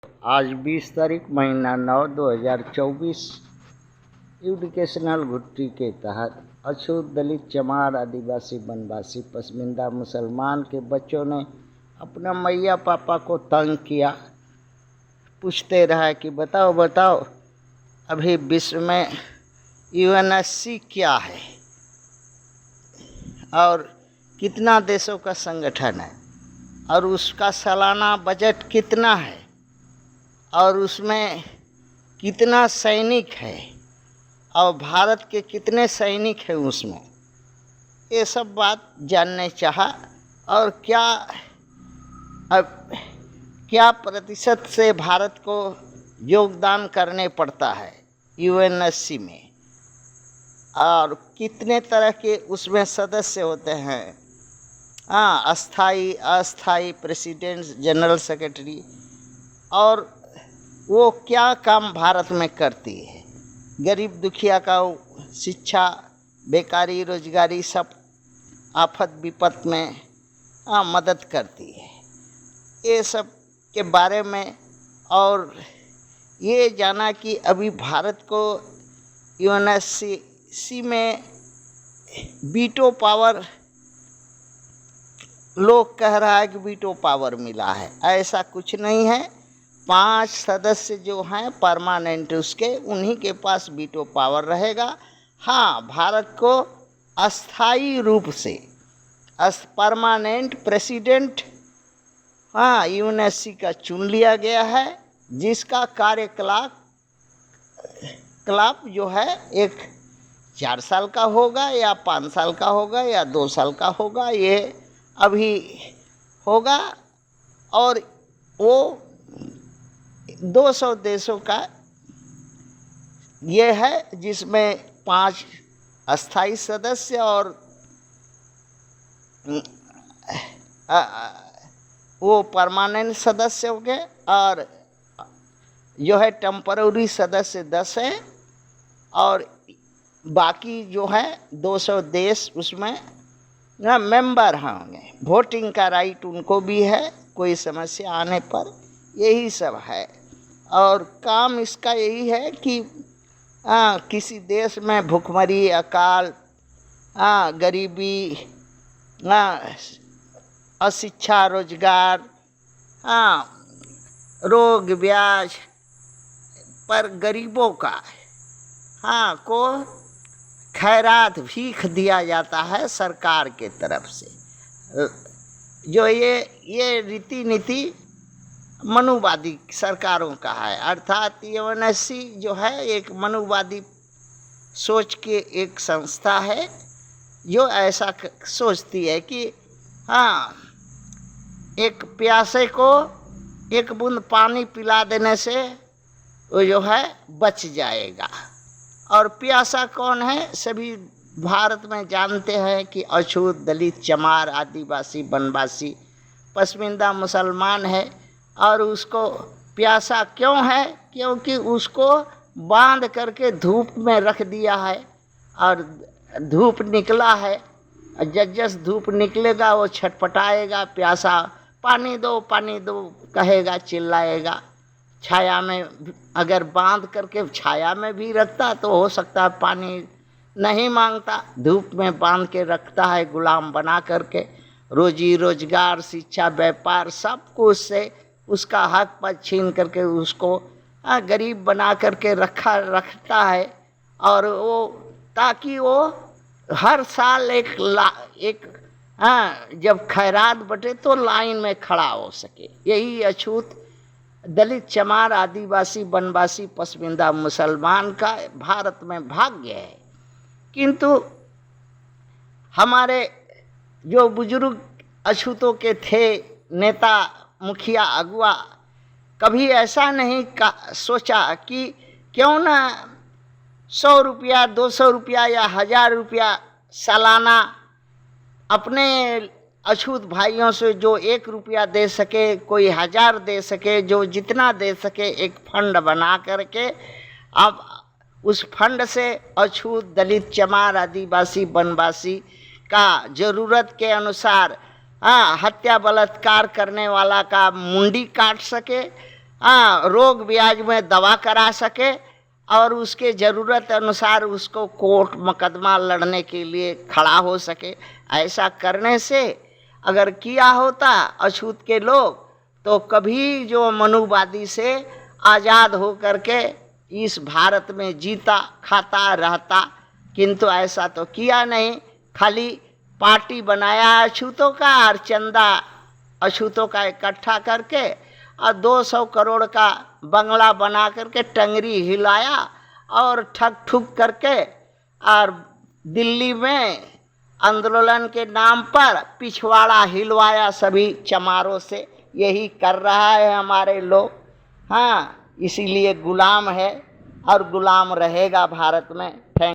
आज 20 तारीख महीना 9 2024 एजुकेशनल घुट्टी के तहत अछूत दलित चमार आदिवासी वनवासी पसमिंदा मुसलमान के बच्चों ने अपना मैया पापा को तंग किया। पूछते रहा कि बताओ अभी विश्व में यूएनएससी क्या है और कितना देशों का संगठन है और उसका सालाना बजट कितना है और उसमें कितना सैनिक है और भारत के कितने सैनिक हैं उसमें, ये सब बात जानने चाहा। और क्या प्रतिशत से भारत को योगदान करने पड़ता है यूएनएससी में और कितने तरह के उसमें सदस्य होते हैं, अस्थाई अस्थाई प्रेसिडेंट, जनरल सेक्रेटरी, और वो क्या काम भारत में करती है। गरीब दुखिया का शिक्षा, बेकारी, रोजगारी, सब आफत विपत में मदद करती है। ये सब के बारे में और ये जाना कि अभी भारत को यूएनएससी में वीटो पावर, लोग कह रहा है कि वीटो पावर मिला है, ऐसा कुछ नहीं है। 5 सदस्य जो हैं परमानेंट उसके, उन्हीं के पास वीटो पावर रहेगा। भारत को अस्थाई रूप से परमानेंट प्रेसिडेंट यूएनएससी का चुन लिया गया है, जिसका कार्यकलाप जो है एक 4 साल का होगा या 5 साल का होगा या 2 साल का होगा, ये अभी होगा। और वो 200 देशों का ये है, जिसमें 5 अस्थाई सदस्य और वो परमानेंट सदस्य हो गए, और जो है टेम्पररी सदस्य 10 है, और बाकी जो है 200 देश उसमें मेंबर होंगे। वोटिंग का राइट उनको भी है कोई समस्या आने पर। यही सब है और काम इसका यही है कि किसी देश में भुखमरी, अकाल, गरीबी, अशिक्षा, रोजगार, रोग ब्याज पर गरीबों का को खैरात, भीख दिया जाता है सरकार के तरफ से। जो ये रीति नीति मनुवादी सरकारों का है, अर्थात यूएनएससी जो है एक मनुवादी सोच के एक संस्था है जो ऐसा सोचती है कि एक प्यासे को एक बूंद पानी पिला देने से वो जो है बच जाएगा। और प्यासा कौन है, सभी भारत में जानते हैं कि अछूत दलित चमार आदिवासी वनवासी पसमिंदा मुसलमान है। और उसको प्यासा क्यों है, क्योंकि उसको बांध करके धूप में रख दिया है और धूप निकला है। जस धूप निकलेगा वो छटपटाएगा, प्यासा, पानी दो कहेगा, चिल्लाएगा। छाया में अगर बांध करके छाया में भी रखता तो हो सकता है पानी नहीं मांगता, धूप में बांध के रखता है गुलाम बना करके। रोजी रोजगार, शिक्षा, व्यापार, सब कुछ से उसका हक पर छीन करके उसको गरीब बना करके रखता है। और वो ताकि वो हर साल एक जब खैरात बटे तो लाइन में खड़ा हो सके। यही अछूत दलित चमार आदिवासी वनवासी पसमिंदा मुसलमान का भारत में भाग्य है। किंतु हमारे जो बुजुर्ग अछूतों के थे, नेता, मुखिया, अगुआ, कभी ऐसा नहीं सोचा कि क्यों ना 100 रुपया, 200 रुपया या 1000 रुपया सालाना अपने अछूत भाइयों से जो 1 रुपया दे सके, कोई 1000 दे सके, जो जितना दे सके, एक फंड बना करके अब उस फंड से अछूत दलित चमार आदिवासी वनवासी का ज़रूरत के अनुसार हत्या बलात्कार करने वाला का मुंडी काट सके, रोग ब्याज में दवा करा सके और उसके ज़रूरत अनुसार उसको कोर्ट मुकदमा लड़ने के लिए खड़ा हो सके। ऐसा करने से अगर किया होता अछूत के लोग तो कभी जो मनुवादी से आज़ाद हो करके इस भारत में जीता खाता रहता, किंतु ऐसा तो किया नहीं। खाली पार्टी बनाया अछूतों का और चंदा अछूतों का इकट्ठा करके और 200 करोड़ का बंगला बना करके टंगरी हिलाया और ठग ठुक करके और दिल्ली में आंदोलन के नाम पर पिछवाड़ा हिलवाया सभी चमारों से। यही कर रहा है हमारे लोग। हाँ, इसीलिए गुलाम है और गुलाम रहेगा भारत में। थैंक